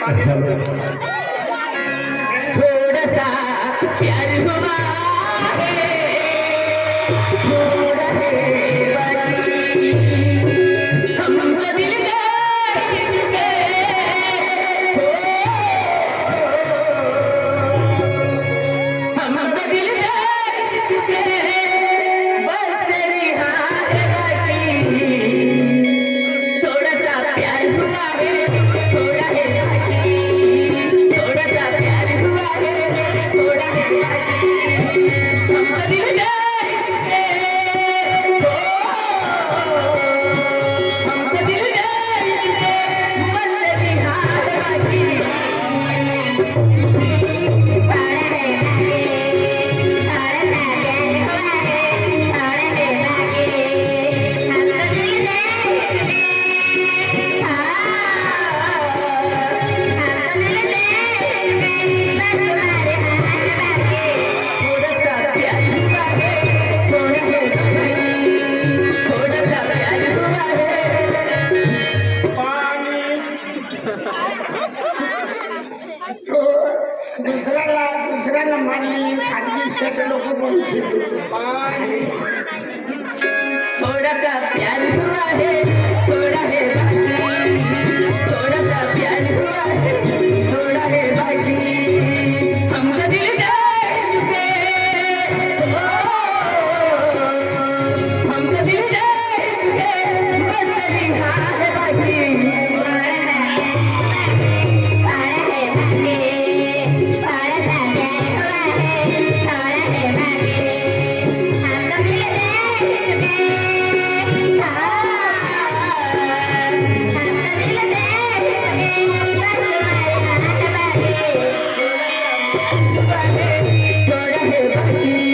थोड़ा सा प्यार हुआ है थोड़ा है बाकी हमको दिल दे हमको दिल दे बस तेरी हाँ है बाकी थोड़ा सा प्यार हुआ है थोड़ा है बाकी थोड़ा सा प्यार हुआ है थोड़ा है बाकी हमको दिल दे हमको दिल दे बस तेरी हाँ है बाकी थोड़ा सा प्यार हुआ है थोड़ा है बाकी थोड़ा सा प्यार हुआ है तो दुसऱ्याला मानली खाजगी शेत लोक बोलतील थोड़ा सा प्यार हुआ है थोड़ा है बाकी थोड़ा सा प्यार हुआ है थोड़ा है बाकी हमको दिल दे हमको दिल दे बस तेरी हाँ है बाकी थोड़ा है बाकी